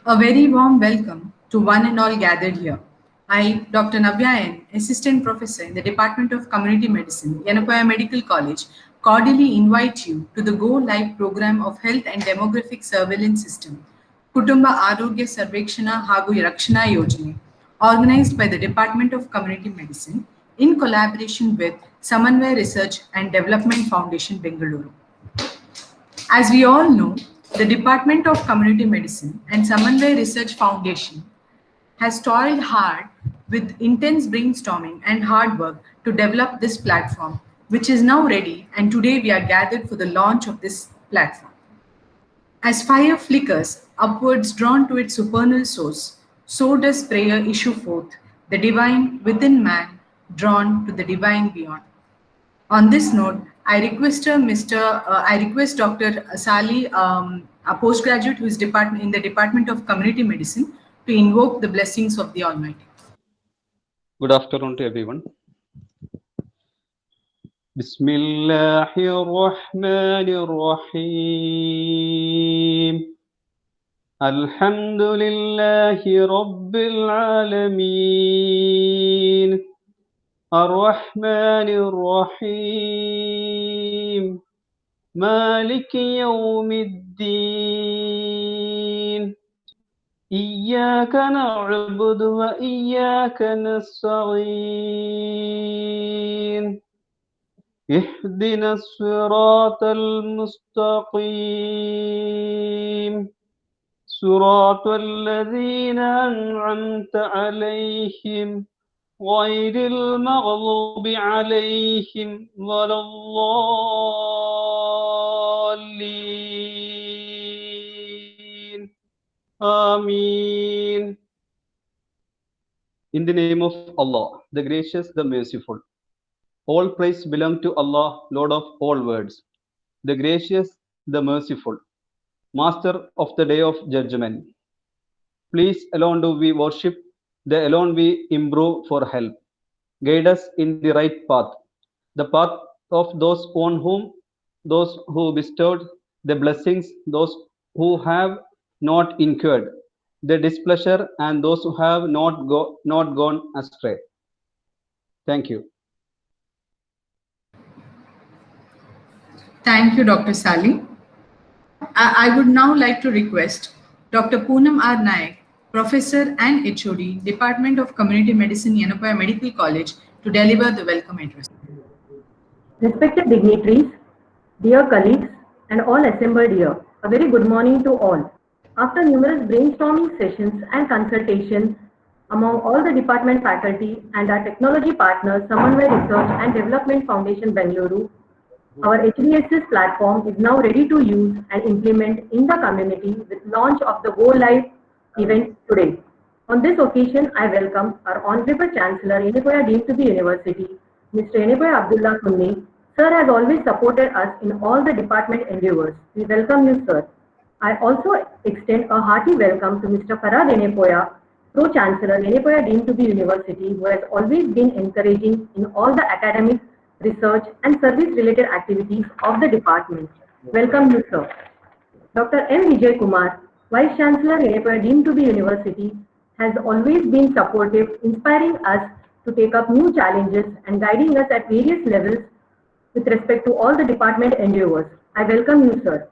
A very warm welcome to one and all gathered here. I, Dr. Navya N, Assistant Professor in the Department of Community Medicine, Yanapoya Medical College, cordially invite you to the Go Live program of Health and Demographic Surveillance System, Kutumba Arogya Sarvekshana Hagu Rakshana Yojane, organized by the Department of Community Medicine in collaboration with Samanvay Research and Development Foundation, Bengaluru. As we all know, the Department of Community Medicine and Samanvay Research Foundation has toiled hard with intense brainstorming and hard work to develop this platform, which is now ready, and today we are gathered for the launch of this platform. As fire flickers upwards drawn to its supernal source, so does prayer issue forth, the divine within man drawn to the divine beyond. On this note, I request Dr. Asali, a postgraduate who is in the Department of Community Medicine, to invoke the blessings of the Almighty. Good afternoon to everyone. Bismillahirrahmanirrahim. Alhamdulillahi Rabbil Alameen. Ar-Rahmanir-Rahim. Maliki Yawmiddin. إياك نعبد وإياك نستعين اهدنا الصراط المستقيم صراط الذين أنعمت عليهم غير المغضوب عليهم ولا الضالين Ameen. In the name of Allah, the gracious, the merciful. All praise belong to Allah, Lord of all worlds, the gracious, the merciful, Master of the day of judgment. Please alone do we worship, the alone we improve for help. Guide us in the right path, the path of those on whom, those who bestowed the blessings, those who have not incurred the displeasure, and those who have not gone astray. Thank you. Thank you, Dr. Sally. I would now like to request Dr. Poonam R. Nayak, Professor and HOD, Department of Community Medicine, Yanapoya Medical College, to deliver the welcome address. Respected dignitaries, dear colleagues, and all assembled here, a very good morning to all. After numerous brainstorming sessions and consultation among all the department faculty and our technology partners, Samanvay Research and Development Foundation, Bengaluru, our HDSS platform is now ready to use and implement in the community with launch of the Go Live event today. On this occasion, I welcome our Honorable Chancellor, Yanapoya Deemed to be University, Mr. Yanapoya Abdullah Kunni. Sir has always supported us in all the department endeavors. We welcome you, sir. I also extend a hearty welcome to Mr. Farad Yanapoya, Pro-Chancellor, Yanapoya Deemed to be University, who has always been encouraging in all the academic, research and service-related activities of the department. Welcome you, sir. Dr. M. Vijay Kumar, Vice Chancellor, Yanapoya Deemed to be University, has always been supportive, inspiring us to take up new challenges and guiding us at various levels with respect to all the department endeavors. I welcome you, sir.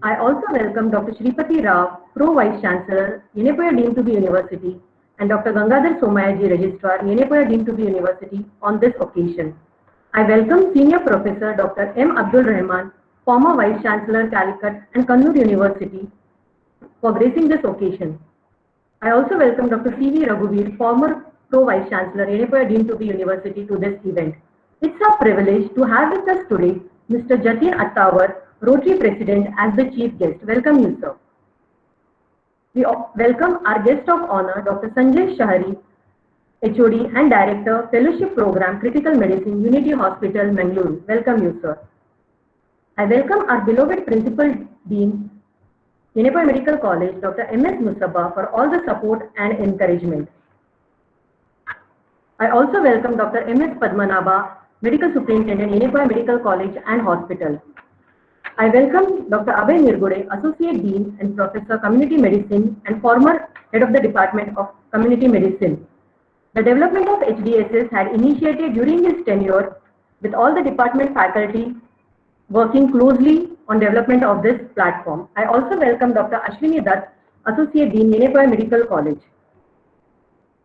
I also welcome Dr. Shripati Rao, Pro Vice Chancellor, Yanapoya Deemed to be University, and Dr. Gangadhar Somayaji, Registrar, Yanapoya Deemed to be University, on this occasion. I welcome Senior Professor Dr. M. Abdul Rahman, former Vice Chancellor, Calicut and Kannur University, for gracing this occasion. I also welcome Dr. C.V. Raghuveer, former Pro Vice Chancellor, Yanapoya Deemed to be University, to this event. It's a privilege to have with us today Mr. Jatin Attawar, Rotary President, as the Chief Guest. Welcome you, sir. We welcome our guest of honor, Dr. Sanjay Shahari, HOD and Director, Fellowship Program, Critical Medicine, Unity Hospital, Mangaluru. Welcome you, sir. I welcome our beloved Principal Dean, Yanapoya Medical College, Dr. M.S. Musabba, for all the support and encouragement. I also welcome Dr. M.S. Padmanabha, Medical Superintendent, Yanapoya Medical College and Hospital. I welcome Dr. Abhay Nirgude, Associate Dean and Professor Community Medicine and former Head of the Department of Community Medicine. The development of HDSS had initiated during his tenure with all the department faculty working closely on development of this platform. I also welcome Dr. Ashwini Dutt, Associate Dean, Yenepoya Medical College.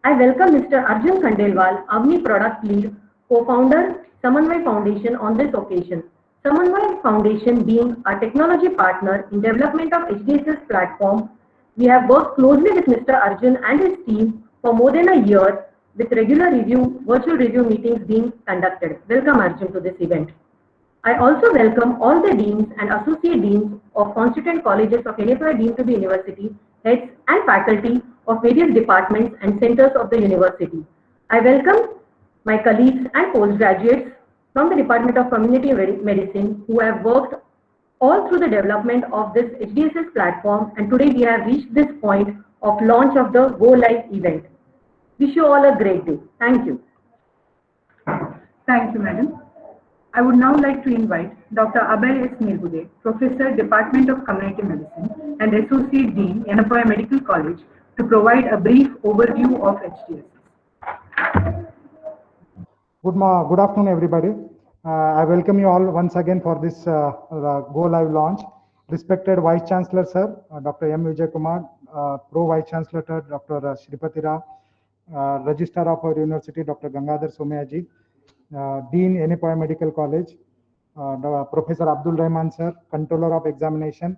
I welcome Mr. Arjun Khandelwal, Avni Product Lead, co-founder, Samanvay Foundation on this occasion. Samanvay Foundation being our technology partner in development of HDSS platform, we have worked closely with Mr. Arjun and his team for more than a year with regular virtual review meetings being conducted. Welcome Arjun to this event. I also welcome all the deans and associate deans of constituent colleges of Yenepoya deemed to be university, heads and faculty of various departments and centers of the university. I welcome my colleagues and postgraduates from the Department of Community Medicine who have worked all through the development of this HDSS platform, and today we have reached this point of launch of the Go Live event. Wish you all a great day. Thank you. Thank you, Madam. I would now like to invite Dr. Abhay S. Nirgude, Professor, Department of Community Medicine and Associate Dean, Yenepoya Medical College, to provide a brief overview of HDSS. Good afternoon, everybody. I welcome you all once again for this Go Live launch. Respected Vice Chancellor, Sir, Dr. M. Vijay Kumar, Pro Vice Chancellor, Dr. Shripati Rao, Registrar of our University, Dr. Gangadhar Somayaji, Dean, Yenepoya Medical College, Professor Abdul Rahman, Sir, Controller of Examination,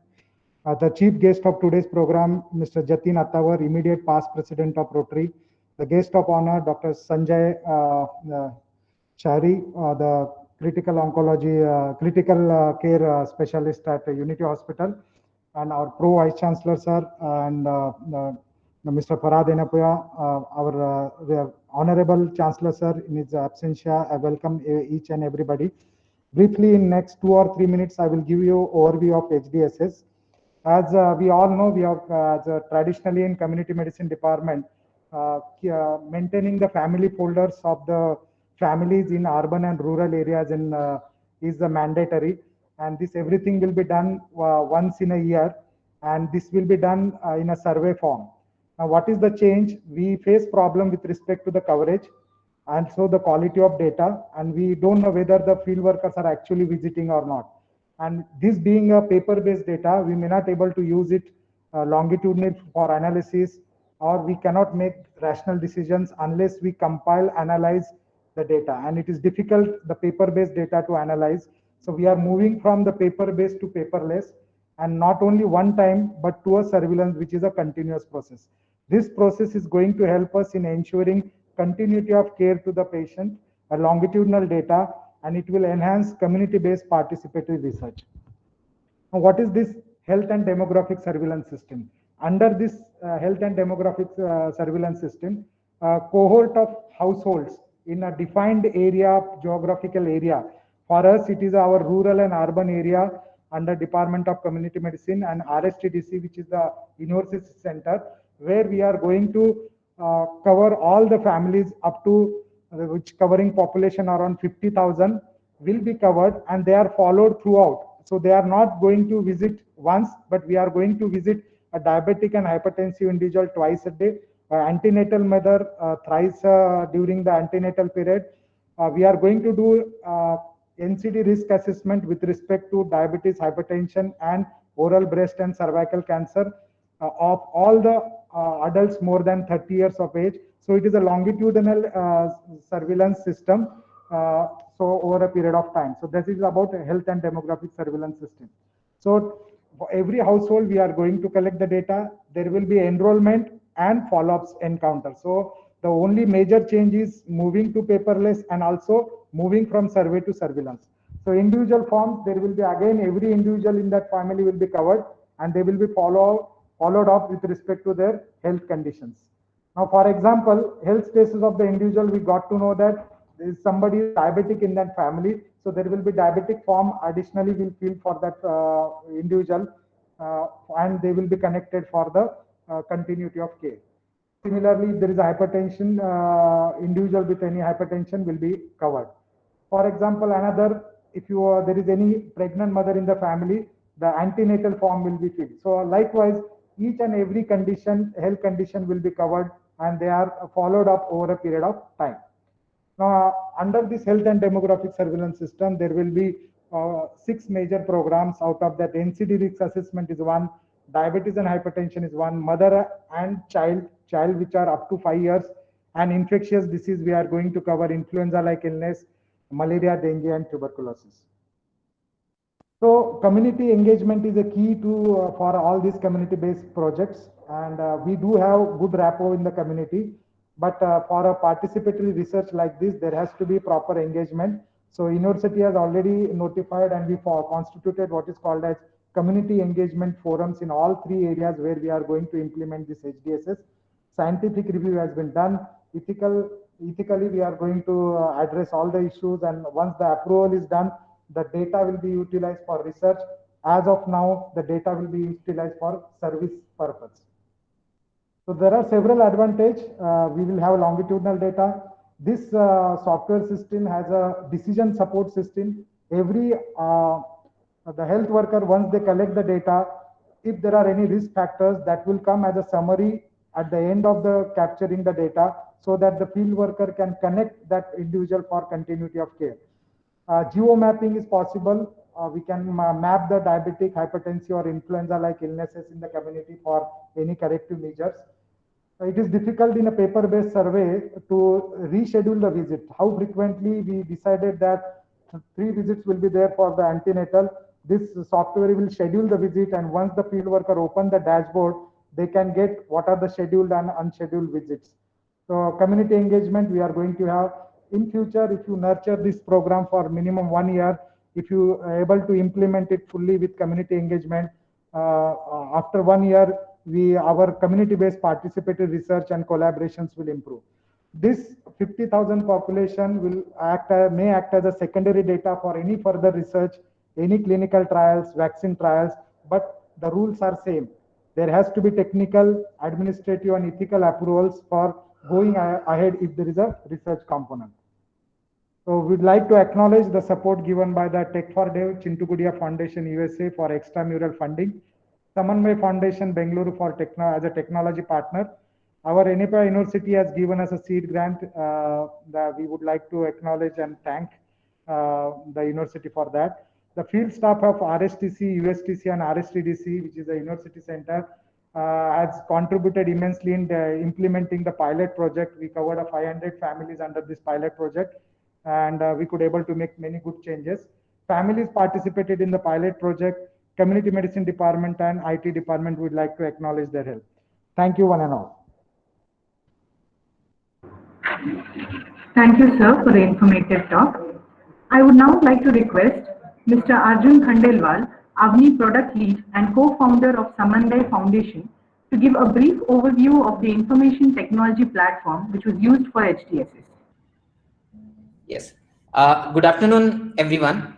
the Chief Guest of today's program, Mr. Jatin Attawar, Immediate Past President of Rotary, the Guest of Honor, Dr. Sanjay Chari, the Critical Oncology, Critical Care Specialist at Unity Hospital, and our Pro Vice Chancellor, Sir, and Mr. Farhad Yenepoya, our Honorable Chancellor, Sir, in his absentia. I welcome each and everybody. Briefly, in next 2 or 3 minutes, I will give you overview of HDSS. As we all know, we have traditionally in Community Medicine Department, maintaining the family folders of the families in urban and rural areas is the mandatory, and this everything will be done once in a year, and this will be done in a survey form. Now, what is the change? We face problem with respect to the coverage and so the quality of data, and we don't know whether the field workers are actually visiting or not. And this being a paper-based data, we may not able to use it longitudinally for analysis, or we cannot make rational decisions unless we compile, analyze the data. And it is difficult, the paper-based data to analyze. So we are moving from the paper-based to paperless, and not only one time, but to a surveillance, which is a continuous process. This process is going to help us in ensuring continuity of care to the patient, a longitudinal data, and it will enhance community-based participatory research. Now, what is this health and demographic surveillance system? Under this health and demographic surveillance system, a cohort of households in a defined area, geographical area. For us, it is our rural and urban area under Department of Community Medicine and RSTDC, which is the University Center, where we are going to cover all the families up to which covering population around 50,000 will be covered, and they are followed throughout. So they are not going to visit once, but we are going to visit a diabetic and hypertensive individual twice a day, antenatal mother thrice during the antenatal period. We are going to do NCD risk assessment with respect to diabetes, hypertension, and oral, breast, and cervical cancer of all the adults more than 30 years of age. So it is a longitudinal surveillance system, so over a period of time. So this is about a health and demographic surveillance system. So for every household, we are going to collect the data. There will be enrollment and follow-ups encounter. So the only major change is moving to paperless and also moving from survey to surveillance. So individual forms, there will be again, every individual in that family will be covered, and they will be followed up with respect to their health conditions. Now, for example, health status of the individual, we got to know that there is somebody diabetic in that family. So there will be diabetic form additionally will fill for that individual, and they will be connected for the continuity of care. Similarly, if there is a hypertension, individual with any hypertension will be covered. For example, another, if there is any pregnant mother in the family, the antenatal form will be filled. So likewise, each and every condition, health condition will be covered, and they are followed up over a period of time. Now, under this health and demographic surveillance system, there will be 6 major programs. Out of that, NCD risk assessment is one, diabetes and hypertension is one, mother and child which are up to 5 years, and infectious disease we are going to cover influenza-like illness, malaria, dengue, and tuberculosis. So community engagement is a key to for all these community-based projects, and we do have good rapport in the community. But for a participatory research like this, there has to be proper engagement. So university has already notified, and we constituted what is called as community engagement forums in all 3 areas where we are going to implement this HDSS. Scientific review has been done. Ethically, we are going to address all the issues, and once the approval is done, the data will be utilized for research. As of now, the data will be utilized for service purpose. So there are several advantages. We will have longitudinal data. This software system has a decision support system. Every the health worker, once they collect the data, if there are any risk factors, that will come as a summary at the end of the capturing the data, so that the field worker can connect that individual for continuity of care. Geo mapping is possible. We can map the diabetic, hypertensive, or influenza-like illnesses in the community for any corrective measures. It is difficult in a paper-based survey to reschedule the visit. How frequently we decided that 3 visits will be there for the antenatal. This software will schedule the visit, and once the field worker open the dashboard, they can get what are the scheduled and unscheduled visits. So community engagement we are going to have. In future, if you nurture this program for minimum 1 year, if you are able to implement it fully with community engagement, after 1 year, our community-based participatory research and collaborations will improve. This 50,000 population will may act as a secondary data for any further research, any clinical trials, vaccine trials, but the rules are same. There has to be technical, administrative, and ethical approvals for going ahead if there is a research component. So we'd like to acknowledge the support given by the Tech for Dev, Chintu Gudia Foundation USA for extramural funding, Samanvay Foundation Bengaluru for as a technology partner. Our NEPA University has given us a seed grant that we would like to acknowledge and thank the university for that. The field staff of RSTC, USTC, and RSTDC, which is a university center, has contributed immensely in implementing the pilot project. We covered 500 families under this pilot project, and we could able to make many good changes. Families participated in the pilot project. Community medicine department and IT department would like to acknowledge their help. Thank you, one and all. Thank you, sir, for the informative talk. I would now like to request Mr. Arjun Khandelwal, Avni Product Lead and co-founder of Samanvay Foundation, to give a brief overview of the information technology platform which was used for HDSS. Yes. Good afternoon, everyone.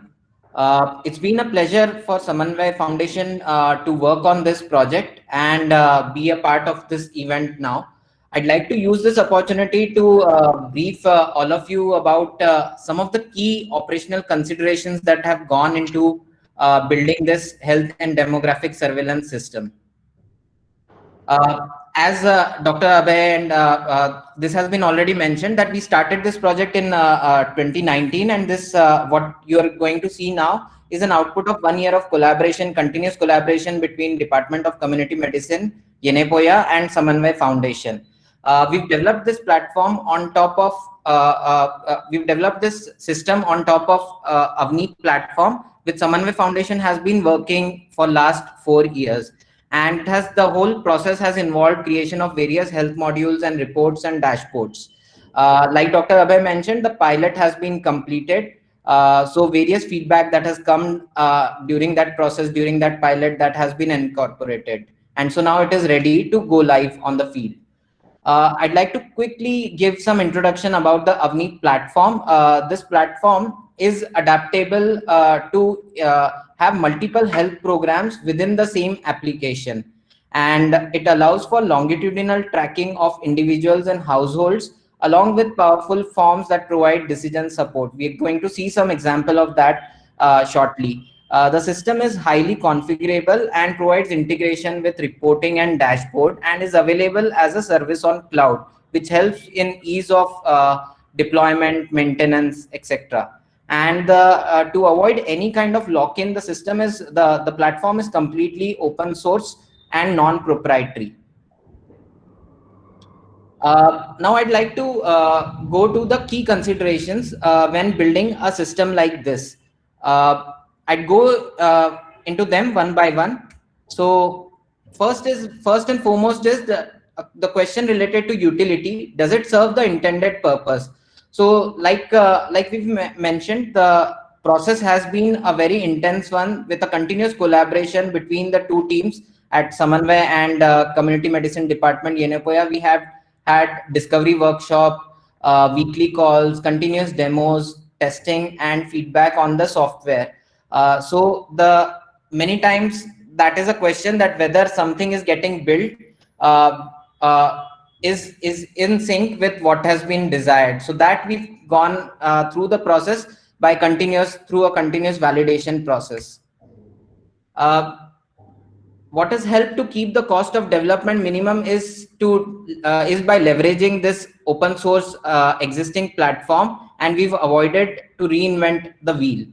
It's been a pleasure for Samanvay Foundation to work on this project and be a part of this event now. I'd like to use this opportunity to brief all of you about some of the key operational considerations that have gone into building this health and demographic surveillance system. As Dr. Abhay and this has been already mentioned, that we started this project in 2019, and this what you are going to see now is an output of 1 year of collaboration, continuous collaboration between Department of Community Medicine, Yenepoya, and Samanvay Foundation. We've developed this platform on top of we've developed this system on top of Avni platform, which Samanvay Foundation has been working for last 4 years. And it has, the whole process has involved creation of various health modules and reports and dashboards. Like Dr. Abhay mentioned, the pilot has been completed. So various feedback that has come during that process, during that pilot, that has been incorporated. And so now it is ready to go live on the field. I'd like to quickly give some introduction about the Avni platform. This platform is adaptable to have multiple health programs within the same application, and it allows for longitudinal tracking of individuals and households along with powerful forms that provide decision support. We're going to see some example of that shortly. The system is highly configurable and provides integration with reporting and dashboard, and is available as a service on cloud, which helps in ease of deployment, maintenance, etc. And to avoid any kind of lock-in, the system is the platform is completely open source and non-proprietary. Now I'd like to go to the key considerations when building a system like this. I'd go into them one by one. So first and foremost is the question related to utility. Does it serve the intended purpose? So like we've mentioned, the process has been a very intense one with a continuous collaboration between the two teams at Samanvay and Community Medicine Department, Yenagoa. We have had discovery workshop, weekly calls, continuous demos, testing, and feedback on the software. So the many times that is a question that whether something is getting built is in sync with what has been desired. So that we've gone through the process through a continuous validation process. What has helped to keep the cost of development minimum is by leveraging this open source existing platform, and we've avoided to reinvent the wheel.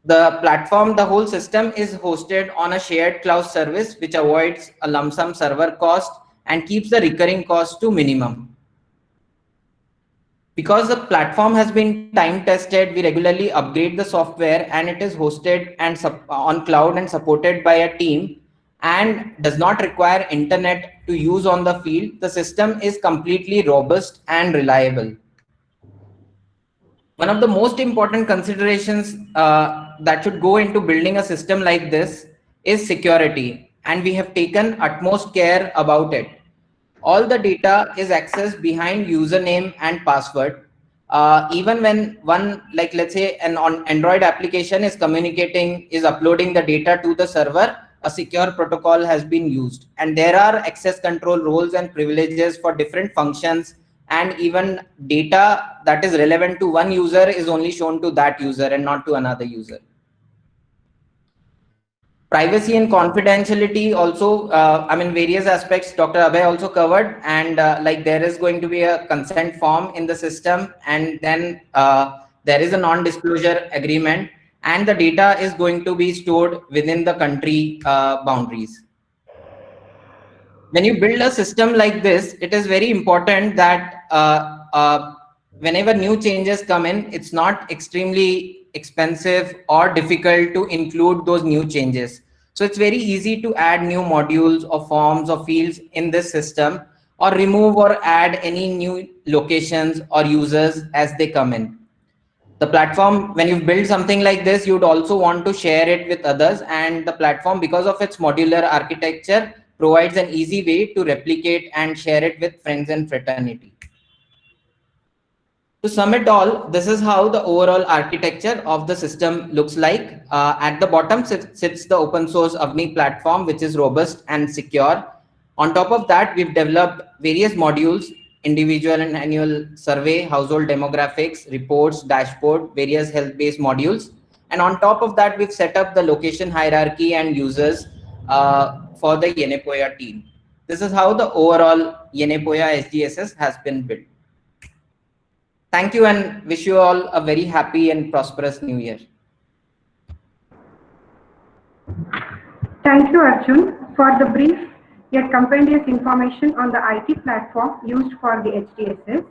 The platform, the whole system is hosted on a shared cloud service, which avoids a lump sum server cost and keeps the recurring cost to minimum. Because the platform has been time tested, we regularly upgrade the software, and it is hosted and on cloud and supported by a team, and does not require internet to use on the field. The system is completely robust and reliable. One of the most important considerations that should go into building a system like this is security, and we have taken utmost care about it. All the data is accessed behind username and password. Even when one, like let's say an Android application is uploading the data to the server, a secure protocol has been used, and there are access control roles and privileges for different functions, and even data that is relevant to one user is only shown to that user and not to another user. Privacy and confidentiality also, various aspects Dr. Abhay also covered, and like there is going to be a consent form in the system, and then there is a non-disclosure agreement, and the data is going to be stored within the country boundaries. When you build a system like this, it is very important that whenever new changes come in, it's not extremely expensive or difficult to include those new changes. So it's very easy to add new modules or forms or fields in this system, or remove or add any new locations or users as they come in. The platform, when you build something like this, you'd also want to share it with others, and the platform, because of its modular architecture, provides an easy way to replicate and share it with friends and fraternity. To sum it all, this is how the overall architecture of the system looks like. At the bottom sits the open source Avni platform, which is robust and secure. On top of that, we've developed various modules: individual and annual survey, household demographics, reports, dashboard, various health-based modules. And on top of that, we've set up the location hierarchy and users for the Yenagoa team. This is how the overall Yenagoa SDSS has been built. Thank you, and wish you all a very happy and prosperous new year. Thank you, Arjun, for the brief yet compendious information on the IT platform used for the HDSS.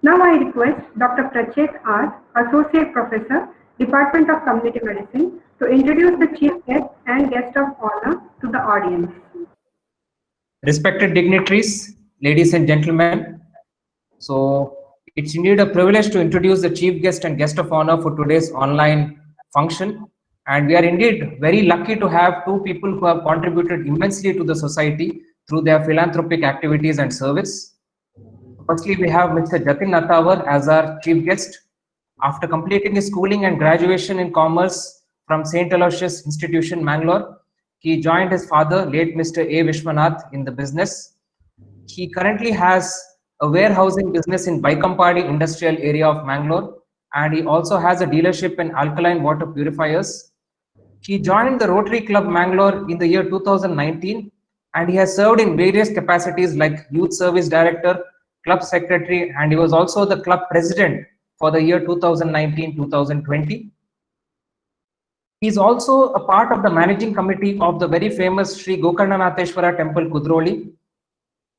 Now I request Dr. Prachek R, Associate Professor, Department of Community Medicine, to introduce the chief guest and guest of honor to the audience. Respected dignitaries, ladies and gentlemen, so it's indeed a privilege to introduce the chief guest and guest of honor for today's online function. And we are indeed very lucky to have two people who have contributed immensely to the society through their philanthropic activities and service. Firstly, we have Mr. Jatin Natawar as our chief guest. After completing his schooling and graduation in commerce from St. Aloysius Institution, Mangalore, he joined his father, late Mr. A. Vishwanath, in the business. He currently has a warehousing business in Baikampadi industrial area of Mangalore, and he also has a dealership in alkaline water purifiers. He joined the Rotary Club Mangalore in the year 2019, and he has served in various capacities like Youth Service Director, Club Secretary, and he was also the club president for the year 2019-2020. He is also a part of the managing committee of the very famous Sri Gokarnanatheshwara Temple, Kudroli.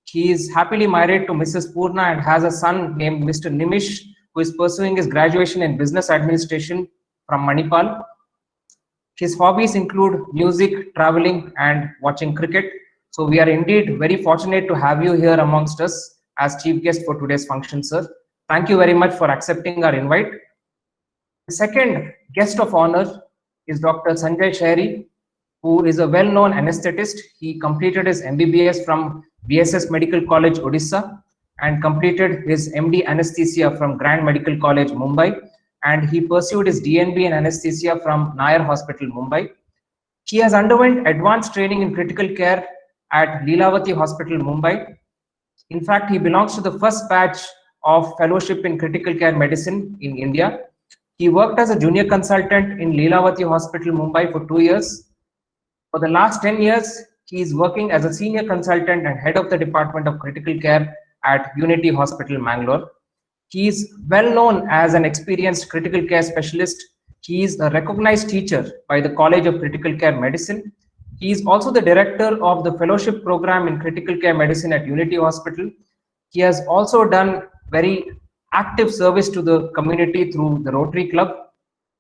He is happily married to Mrs. Purna and has a son named Mr. Nimish, who is pursuing his graduation in business administration from Manipal. His hobbies include music, traveling, and watching cricket. So we are indeed very fortunate to have you here amongst us as chief guest for today's function, sir. Thank you very much for accepting our invite. The second guest of honor is Dr. Sanjay Shahri, who is a well-known anesthetist. He completed his MBBS from BSS Medical College, Odisha, and completed his MD anesthesia from Grand Medical College, Mumbai, and he pursued his DNB in anesthesia from Nair Hospital, Mumbai. He has underwent advanced training in critical care at Leelavati Hospital, Mumbai. In fact, he belongs to the first batch of fellowship in critical care medicine in India. He worked as a junior consultant in Leelavati Hospital, Mumbai for 2 years. For the last 10 years, he is working as a senior consultant and head of the Department of Critical Care at Unity Hospital, Mangalore. He is well known as an experienced critical care specialist. He is a recognized teacher by the College of Critical Care Medicine. He is also the director of the fellowship program in critical care medicine at Unity Hospital. He has also done very active service to the community through the Rotary Club.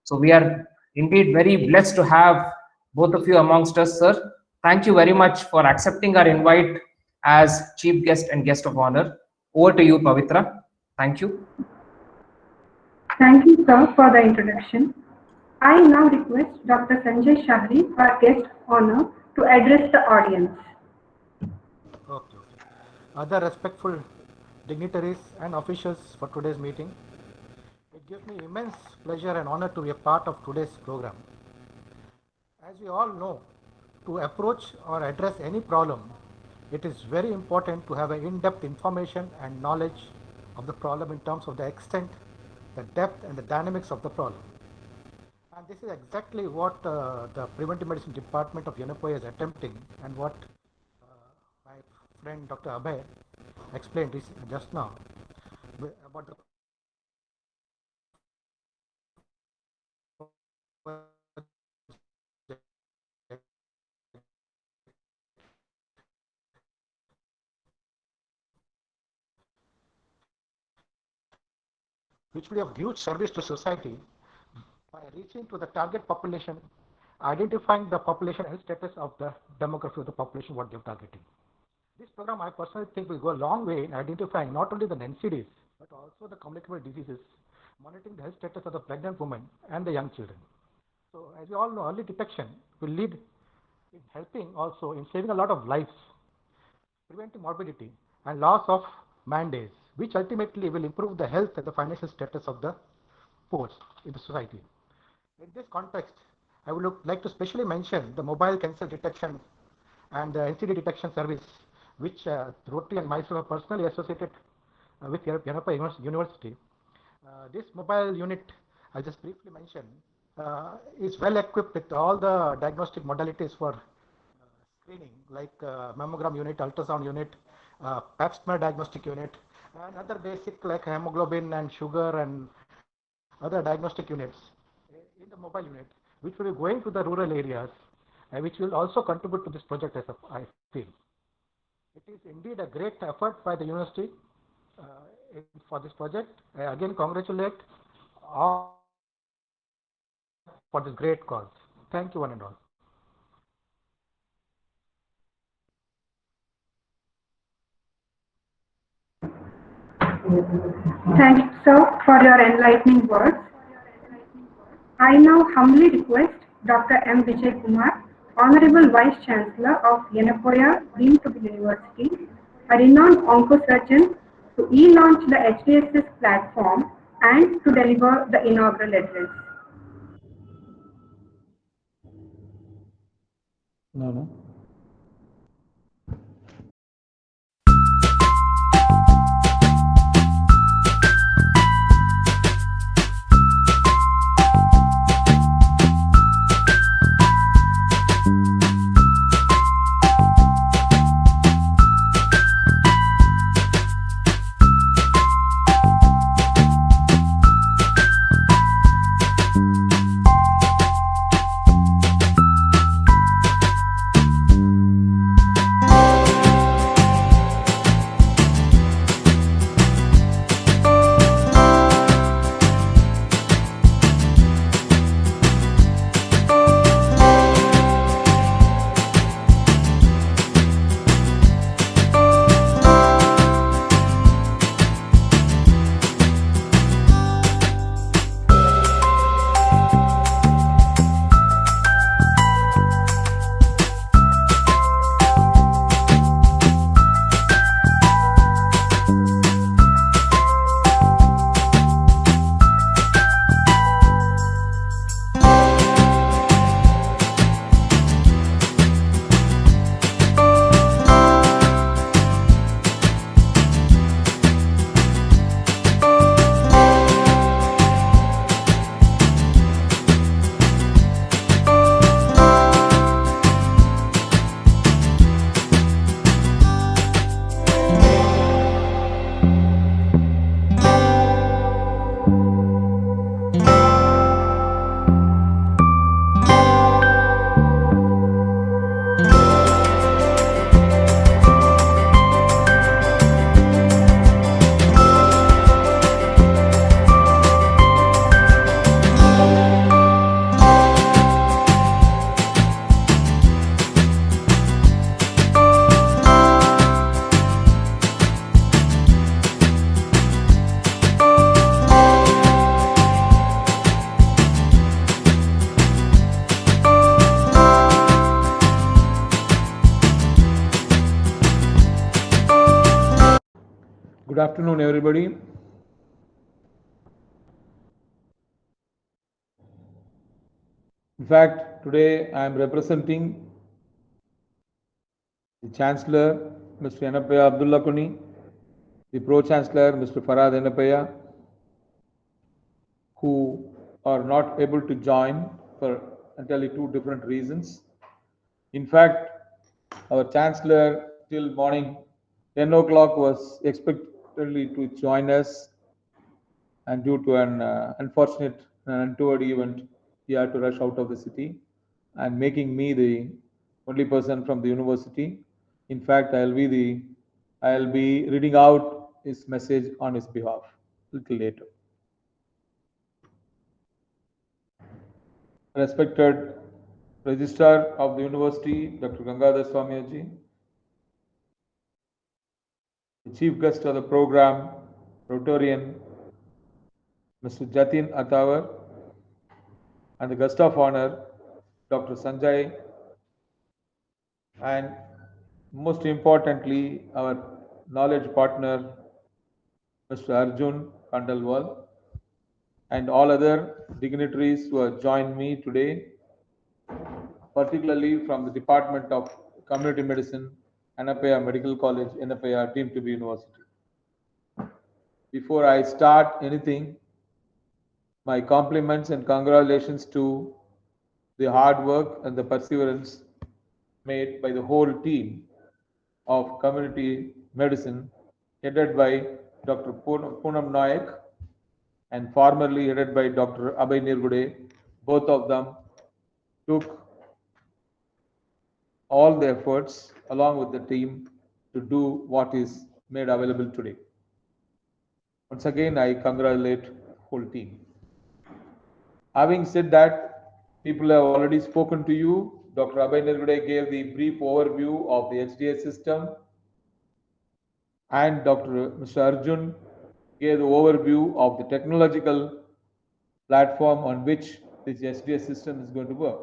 So we are indeed very blessed to have both of you amongst us, sir. Thank you very much for accepting our invite as chief guest and guest of honor. Over to you, Pavitra. Thank you. Thank you, sir, for the introduction. I now request Dr. Sanjay Shahri, our guest of honor, to address the audience. Okay. Other respectful dignitaries and officials for today's meeting, it gives me immense pleasure and honor to be a part of today's program. As we all know, to approach or address any problem, it is very important to have an in-depth information and knowledge of the problem in terms of the extent, the depth and the dynamics of the problem. And this is exactly what the Preventive Medicine Department of Yenapoya is attempting, and what my friend Dr. Abhay explained just now about the which will be of huge service to society by reaching to the target population, identifying the population health status of the demography of the population what they are targeting. This program, I personally think, will go a long way in identifying not only the NCDs but also the communicable diseases, monitoring the health status of the pregnant women and the young children. So as you all know, early detection will lead in helping also in saving a lot of lives, preventing morbidity and loss of man days, which ultimately will improve the health and the financial status of the poor in the society. In this context, I would like to specially mention the mobile cancer detection and the NCD detection service, which Rotary and myself are personally associated with Yenapoya University. This mobile unit, I'll just briefly mention, is well equipped with all the diagnostic modalities for screening, like mammogram unit, ultrasound unit, pap smear diagnostic unit, and other basic like hemoglobin and sugar and other diagnostic units in the mobile unit, which will be going to the rural areas, which will also contribute to this project, as I feel. It is indeed a great effort by the university for this project. I again congratulate all for this great cause. Thank you, one and all. Thank you, sir, for your enlightening words. I now humbly request Dr. M. Vijay Kumar, Honorable Vice Chancellor of Yenapoya Deemed to be University, a renowned oncosurgeon, to e-launch the HDSS platform and to deliver the inaugural address. No. Good afternoon, everybody. In fact, today I am representing the Chancellor, Mr. Yenapaya Abdullah Kuni, the Pro-Chancellor, Mr. Farhad Yenapaya, who are not able to join for entirely two different reasons. In fact, our Chancellor till morning 10 o'clock was expectedly to join us, and due to an unfortunate and untoward event, he had to rush out of the city, and making me the only person from the university. In fact, I'll be reading out his message on his behalf a little later. Respected Registrar of the University, Dr. Gangadhar Swamiyaji, the Chief Guest of the program, Rotarian, Mr. Jatin Atawar, and the Guest of Honor, Dr. Sanjay, and most importantly, our knowledge partner, Mr. Arjun Kandalwal, and all other dignitaries who have joined me today, particularly from the Department of Community Medicine, Yenapaya Medical College, Yenapaya, deemed to be university. Before I start anything, my compliments and congratulations to the hard work and the perseverance made by the whole team of community medicine, headed by Dr. Poonam Nayak and formerly headed by Dr. Abhay Nirgude. Both of them took all the efforts along with the team to do what is made available today. Once again, I congratulate the whole team. Having said that, people have already spoken to you. Dr. Abhay Nirgude gave the brief overview of the HDS system, and Mr. Arjun gave the overview of the technological platform on which this HDS system is going to work.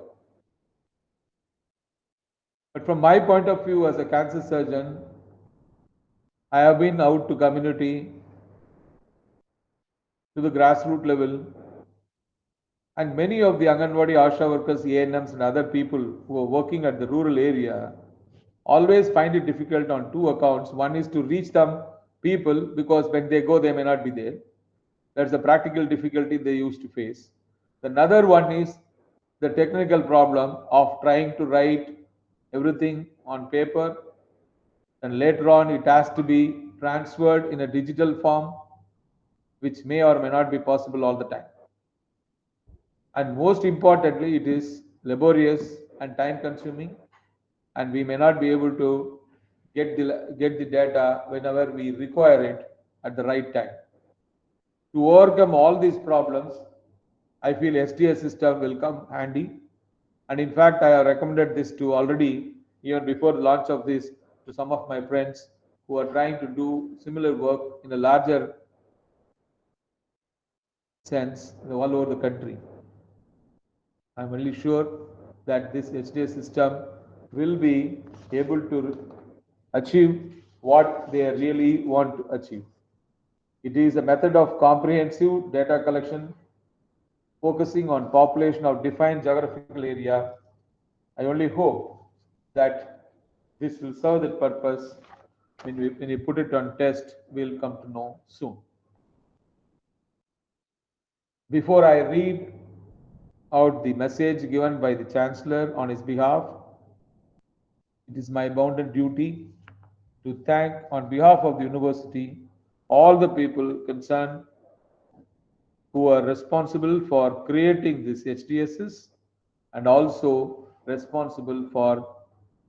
But from my point of view as a cancer surgeon, I have been out to community, to the grassroots level, and many of the Anganwadi, Asha workers, ANMs, and other people who are working at the rural area always find it difficult on two accounts. One is to reach them people, because when they go, they may not be there. That's a practical difficulty they used to face. Another one is the technical problem of trying to write everything on paper, and later on it has to be transferred in a digital form, which may or may not be possible all the time. And most importantly, it is laborious and time consuming, and we may not be able to get the data whenever we require it at the right time. To overcome all these problems, I feel HDS system will come handy. And in fact, I have recommended this to already, even before the launch of this, to some of my friends who are trying to do similar work in a larger sense all over the country. I'm really sure that this HDS system will be able to achieve what they really want to achieve. It is a method of comprehensive data collection focusing on population of defined geographical area. I only hope that this will serve that purpose. When we put it on test, we'll come to know soon. Before I read out the message given by the Chancellor on his behalf, it is my bounden duty to thank on behalf of the university all the people concerned who are responsible for creating this HDSs and also responsible for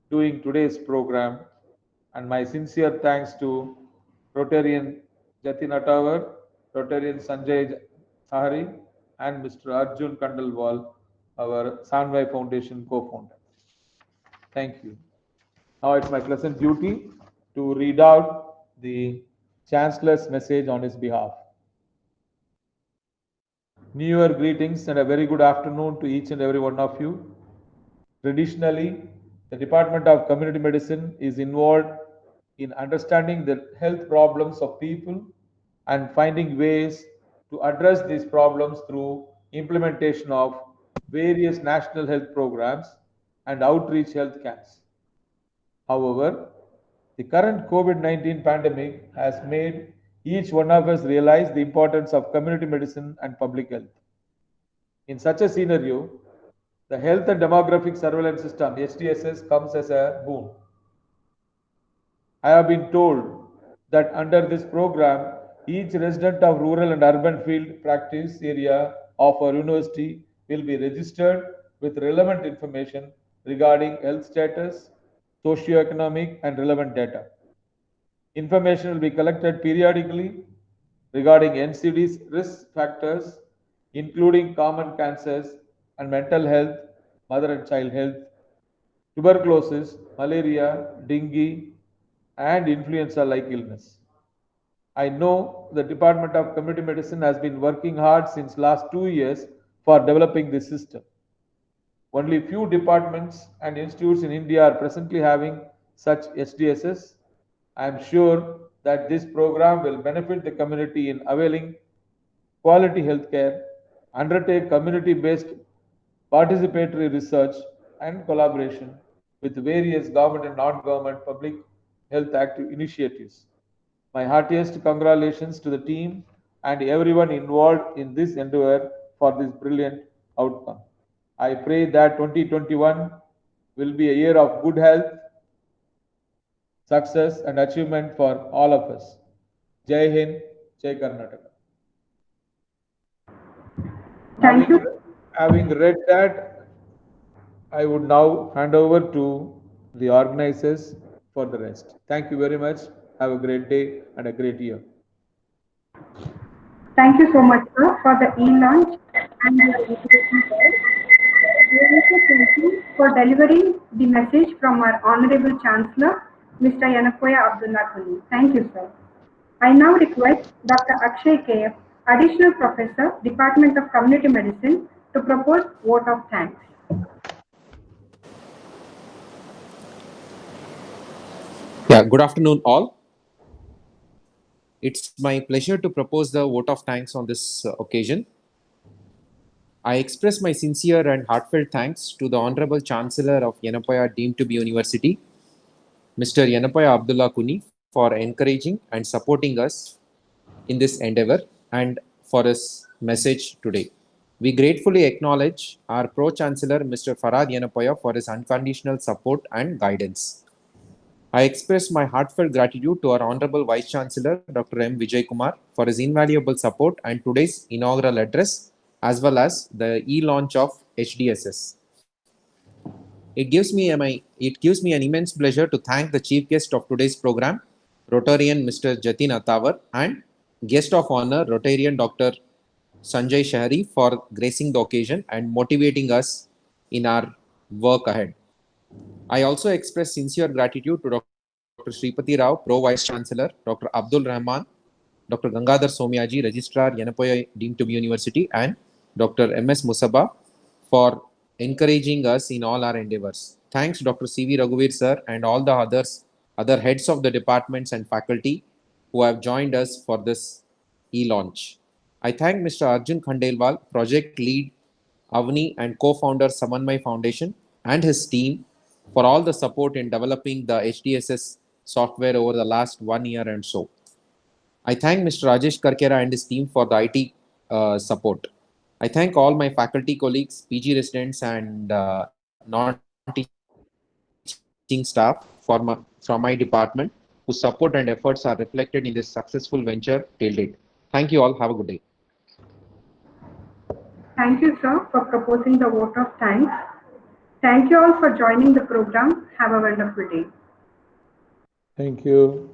doing today's program. And my sincere thanks to Rotarian Jatin Atawar, Rotarian Sanjay Sahari, and Mr. Arjun Kandalwal, our Sanway Foundation co-founder. Thank you. Now it's my pleasant duty to read out the Chancellor's message on his behalf. New Year greetings and a very good afternoon to each and every one of you. Traditionally, the Department of Community Medicine is involved in understanding the health problems of people and finding ways to address these problems through implementation of various national health programs and outreach health camps. However, the current COVID-19 pandemic has made each one of us realize the importance of community medicine and public health. In such a scenario, the Health and Demographic Surveillance System HDSS comes as a boon. I have been told that under this program, each resident of rural and urban field practice area of our university will be registered with relevant information regarding health status, socioeconomic, and relevant data. Information will be collected periodically regarding NCD's risk factors, including common cancers and mental health, mother and child health, tuberculosis, malaria, dengue, and influenza-like illness. I know the Department of Community Medicine has been working hard since last 2 years for developing this system. Only few departments and institutes in India are presently having such HDSS. I am sure that this program will benefit the community in availing quality healthcare, undertake community-based participatory research and collaboration with various government and non-government public health active initiatives. My heartiest congratulations to the team and everyone involved in this endeavor for this brilliant outcome. I pray that 2021 will be a year of good health, success, and achievement for all of us. Jai Hind, Jai Karnataka. Thank you. Having read that, I would now hand over to the organizers for the rest. Thank you very much. Have a great day and a great year. Thank you so much, sir, for the e-launch and the invitation call. We also thank you for delivering the message from our Honorable Chancellor, Mr. Yanapoya Abdullah Kuni. Thank you, sir. I now request Dr. Akshay KF, Additional Professor, Department of Community Medicine, to propose vote of thanks. Yeah, good afternoon all. It's my pleasure to propose the vote of thanks on this occasion. I express my sincere and heartfelt thanks to the Honorable Chancellor of Yanapoya deemed to be University, Mr. Yanapoya Abdullah Kuni, for encouraging and supporting us in this endeavor and for his message today. We gratefully acknowledge our Pro-Chancellor, Mr. Farhad Yanapoya, for his unconditional support and guidance. I express my heartfelt gratitude to our Honorable Vice-Chancellor, Dr. M. Vijay Kumar, for his invaluable support and today's inaugural address, as well as the e-launch of HDSS. It gives me an immense pleasure to thank the chief guest of today's program, Rotarian Mr. Jatin Attawar, and guest of honor, Rotarian Dr. Sanjay Shahari, for gracing the occasion and motivating us in our work ahead. I also express sincere gratitude to Dr. Shripati Rao, Pro Vice Chancellor, Dr. Abdul Rahman, Dr. Gangadhar Somyaji, Registrar, Yanapoya deemed to be University, and Dr. M.S. Musaba for encouraging us in all our endeavors. Thanks Dr. C.V. Raghuveer sir and all the other heads of the departments and faculty who have joined us for this e-launch. I thank Mr. Arjun Khandelwal, project lead, Avni, and co-founder Samanmay Foundation, and his team for all the support in developing the HDSS software over the last 1 year and so. I thank Mr. Rajesh Karkera and his team for the IT support. I thank all my faculty colleagues, PG residents, and non-teaching staff from my department whose support and efforts are reflected in this successful venture till date. Thank you all. Have a good day. Thank you, sir, for proposing the vote of thanks. Thank you all for joining the program. Have a wonderful day. Thank you.